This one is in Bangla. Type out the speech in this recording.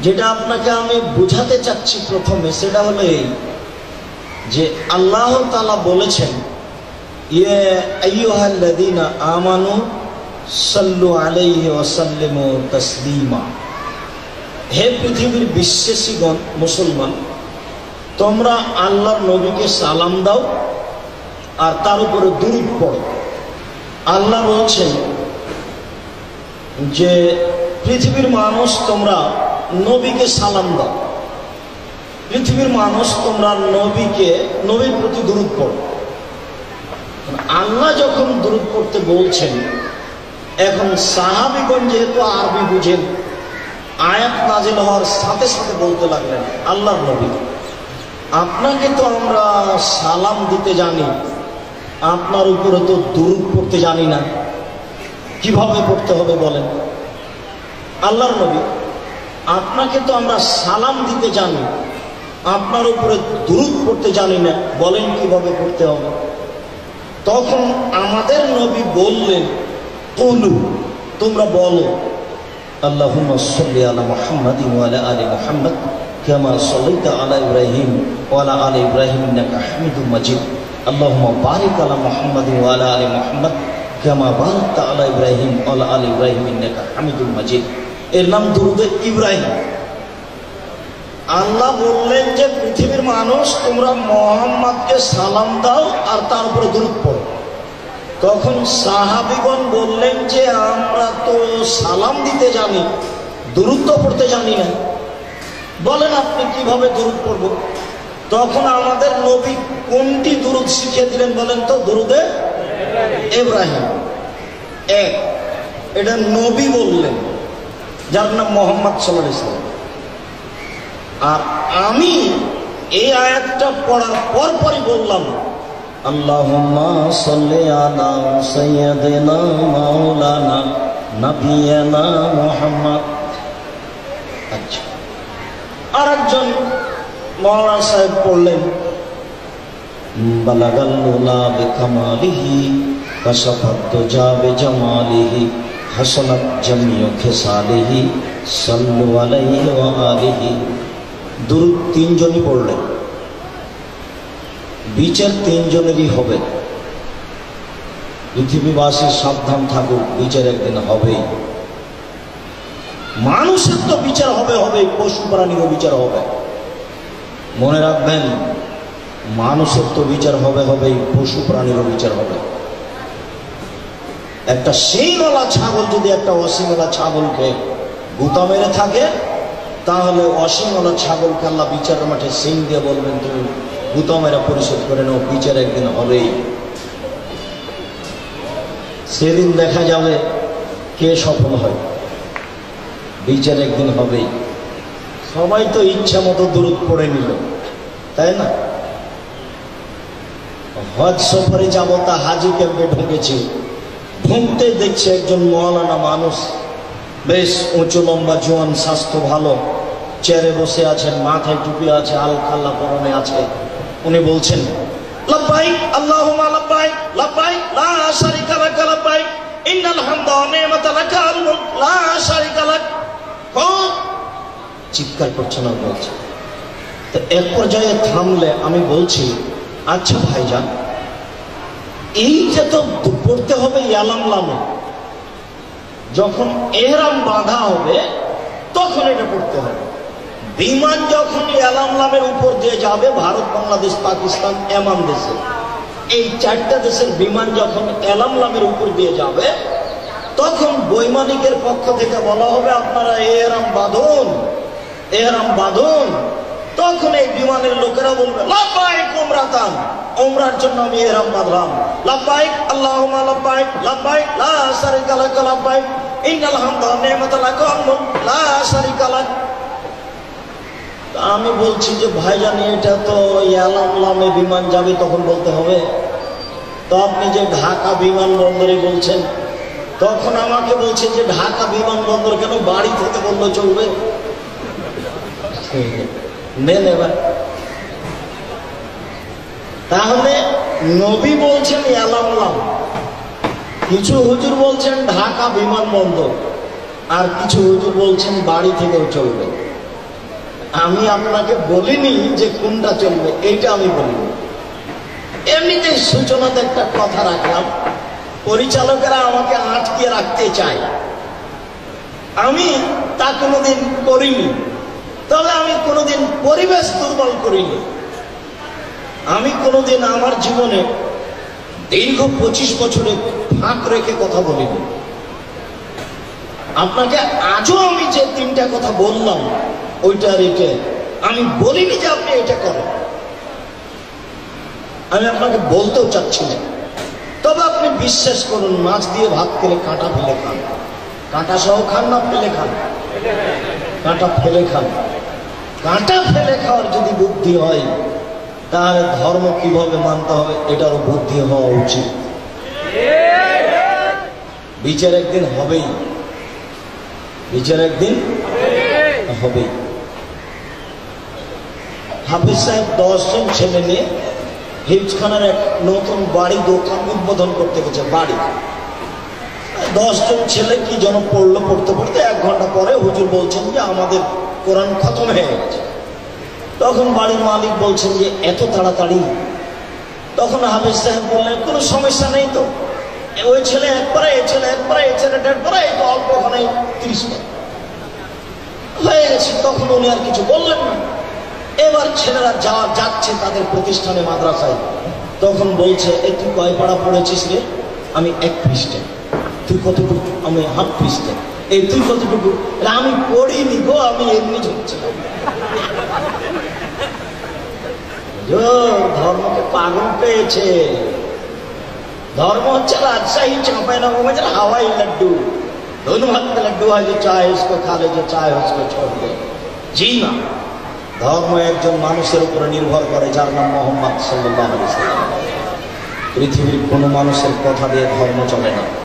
যেটা আপনাকে আমি বুঝাতে চাচ্ছি প্রথমে, সেটা হলো এই যে আল্লাহ তাআলা বলেছেন, ইয়া আইয়ুহাল্লাযীনা আমানু সাল্লু আলাইহি ওয়া সাল্লিমু তাসলিমা। হে পৃথিবীর বিশ্বাসীগণ, মুসলমান, তোমরা আল্লাহর নবীকে সালাম দাও আর তার উপরে দুরূদ পড়ো। আল্লাহ বলছেন যে পৃথিবীর মানুষ তোমরা নবীকে সালাম দাও, পৃথিবীর মানুষ তোমরা নবীর প্রতি দুরূদ পড়ো। আল্লাহ যখন দুরূদ পড়তে বলছেন, এখন সাহাবীগণ যেহেতু আরবি বুঝেন, আয়াত নাজিল হওয়ার সাথে সাথে বলতে লাগলেন, আল্লাহর নবী, আপনাকে তো আমরা সালাম দিতে জানি, আপনার উপরে তো দুরূদ পড়তে জানি না, কিভাবে পড়তে হবে বলেন? আল্লাহর নবী, আপনাকে তো আমরা সালাম দিতে জানি, আপনার উপরে দুরূদ পড়তে জানি না, বলেন কিভাবে পড়তে হবে? তখন আমাদের নবী বললেন, কুলু, তোমরা বলো, আল্লাহুম্মা সাল্লি আলা মুহাম্মাদিন ওয়া আলা আলি মুহাম্মাদ কামা সাল্লাইতা আলা ইব্রাহিম ওয়া আলা আলি ইব্রাহিম ইন্নাকা হামিদুম মাজিদ। আল্লাহুম্মা বারিক আলা মুহাম্মাদিন ওয়া আলা আলি মুহাম্মাদ কামা বারাকতা আলা ইব্রাহিম ওয়া আলা আলি ইব্রাহিম ইন্নাকা হামিদুম মাজিদ। এর নাম দুরূদে ইব্রাহিম। আল্লাহ বললেন যে পৃথিবীর মানুষ তোমরা মুহাম্মদকে সালাম দাও আর তার উপরে দুরূদ পড়ো। তখন সাহাবীগণ বললেন যে আমরা তো সালাম দিতে জানি, দুরূদ তো পড়তে জানি না, বলেন আপনি কিভাবে দুরূদ পড়ব? তখন আমাদের নবী কোনটি দুরূদ শিখিয়ে দিলেন বলেন তো? দুরূদে ইব্রাহিম। এটা নবী বললেন, যার নাম মুহাম্মদ সাল্লাল্লাহু আলাইহি ওয়াসাল্লাম। আর আমি এই আয়াতটা পড়ার পরপরই বললাম, আল্লাহুম্মা সাল্লি আলা সাইয়্যিদিনা মাওলানা নবিয়ানা মুহাম্মদ। আচ্ছা, আরেকজন মাওলানা সাহেব পড়লেন, বালাগাল উলা বিকামালিহি কাশাফাত দুজা বিজামালিহি হাসানাত জামিউ খিসালিহি সাল্লু আলাইহি ওয়া আলিহি। দুরূদ তিনজনই পড়লেন। বিচার তিনজনেরই হবে। পৃথিবীবাসী সাবধান থাকুক, বিচার একদিন হবেই। মানুষের তো বিচার হবে, পশু প্রাণীরও বিচার হবে। মনে রাখবেন, মানুষের তো বিচার হবে, পশু প্রাণীরও বিচার হবে। একটা শিংওয়ালা ছাগল যদি একটা অশিংওয়ালা ছাগলকে গুতা মেরে থাকে, তাহলে অশিংওয়ালা ছাগলকে আল্লাহ বিচারের মাঠে শিং দিয়ে বলবেন, তুমি গুতা মেরা পরিশোধ করে নাও, বিচার একদিন হবেই। সেদিন দেখা যাবে কে সফল হয়, বিচার একদিন হবেই। সবাই তো ইচ্ছা মতো দুরূদ পড়ে নিল, তাই না? হজ সফরে যাবো, তা হাজি ক্যাম্পে ঢুকেছি, ঢুকতে দেখছে একজন মওলানা মানুষ, বেশ উঁচু লম্বা, জোয়ান, স্বাস্থ্য ভালো, চেয়ারে বসে আছেন, মাথায় টুপি আছে, আলখাল্লা পরনে আছে। উনি বলছেন, লাব্বাইক আল্লাহুম্মা লাব্বাইক, লাব্বাইক লা শারীকা লাক, লাব্বাইক ইন্নাল হামদা ওয়া নি'মাতা লাক ওয়াল মুলক লা শারীকা লাক। চিৎকার করছে না, বলছে। তো এক পর্যায়ে থামলে আমি বলছি, আচ্ছা ভাইজান, এই যে তো পড়তে হবে ইয়ালাম লামে, যখন এহরাম বাঁধা হবে তখন এটা পড়তে হবে। বিমান যখন ইয়ালাম লামের উপর দিয়ে যাবে, ভারত, বাংলাদেশ, পাকিস্তান, এমন দেশে, এই চারটা দেশের বিমান যখন ইয়ালাম লামের উপর দিয়ে যাবে, তখন বৈমানিকের পক্ষ থেকে বলা হবে আপনারা এহরাম বাঁধুন, এহরাম বাঁধুন। তখন এই বিমানের লোকেরা বলবে, লাব্বাইক উমরাতান, উমরার জন্য আমি ইহরাম বাঁধলাম। লাব্বাইক আল্লাহুম্মা লাব্বাইক, লাব্বাইক লা শারীকা লাক, লাব্বাইক ইন্নাল হামদা ওয়া নি'মাতা লাক ওয়াল মুলক লা শারীকা লাক। আমি বলছি যে ভাইজান, এটা তো ইয়ালাম লামে বিমান যাবে, তখন বলতে হবে। তো আপনি যে ঢাকা বিমানবন্দরে বলছেন, তখন আমাকে বলছে যে ঢাকা বিমানবন্দর কেন, বাড়ি থেকে বললে চলবে? নেন এবার। তাহলে নবী বলছেন ইয়ালাম লাম, কিছু হুজুর বলছেন ঢাকা বিমানবন্দর, আর কিছু হুজুর বলছেন বাড়ি থেকেও চলবে। আমি আপনাকে বলিনি যে কোনটা চলবে, এইটা আমি বলিনি। এমনিতে সূচনাতে একটা কথা রাখলাম, পরিচালকেরা আমাকে আটকে রাখতে চায়, আমি তা কোনোদিন করিনি। তবে আমি কোনোদিন পরিবেশ দুর্বল করিনি। আমি কোনোদিন আমার জীবনে দীর্ঘ 25 বছরে ফাঁক রেখে কথা বলিনি। আপনাকে আজও আমি যে 3টা কথা বললাম, ওইটা রেখে আমি বলিনি যে আপনি এটা করেন। আমি আপনাকে বলতেও চাচ্ছি না। তবে আপনি বিশ্বাস করুন, মাছ দিয়ে ভাত খেলে কাঁটা ফেলে খান। কাঁটা সহ খান না ফেলে খান? কাঁটা ফেলে খান। কাঁটা ফেলে খাওয়ার যদি বুদ্ধি হয়, তাহলে ধর্ম কিভাবে মানতে হবে এটারও বুদ্ধি হওয়া উচিত। বিচার একদিন হবেই, বিচার একদিন হবেই। হাফিজ সাহেব 10 জন ছেলে নিয়ে হিফজখানার এক নতুন বাড়ি দোকান উদ্বোধন করতে গেছে। বাড়ি 10 জন ছেলে কি যেন পড়লো, পড়তে পড়তে 1 ঘন্টা পরে হুজুর বলছেন যে আমাদের কোরআন খতম হয়ে গেছে। তখন বাড়ির মালিক বলছেন যে এত তাড়াতাড়ি? তখন হাফিজ সাহেব বললেন কোনো সমস্যা নেই তো, ওই ছেলে একবারে, এ ছেলে একবারে, এ ছেলে একবারে, এই তো অল্প ওখানে 30 মিনিট হয়ে গেছে। তখন উনি আর কিছু বললেন না। এবার ছেলেরা যাচ্ছে তাদের প্রতিষ্ঠানে, মাদ্রাসায়। তখন বলছে এ তুই কয় পাড়া পড়েছিস রে? আমি 1 পৃষ্ঠা। তুই কতটুকু? আমি 1/2 পৃষ্ঠা। এই তুই কতটুকু? আমি পড়িনি গো, আমি এমনি ঝুঁকছিলাম। ধর্মকে পাগল পেয়েছে। ধর্ম হচ্ছে রাজশাহী চাঁপাইনবাবগंज हवाई लड्डू, दोनों हाथ में लड्डू है, जो चाहे उसको खा ले, जो चाहे उसको छोड़ दे। জি না, ধর্ম একজন মানুষের উপরে নির্ভর করে, যার নাম মুহাম্মদ সাল্লাল্লাহু আলাইহি ওয়াসাল্লাম। পৃথিবীর কোনো মানুষের কথা দিয়ে ধর্ম চলে না।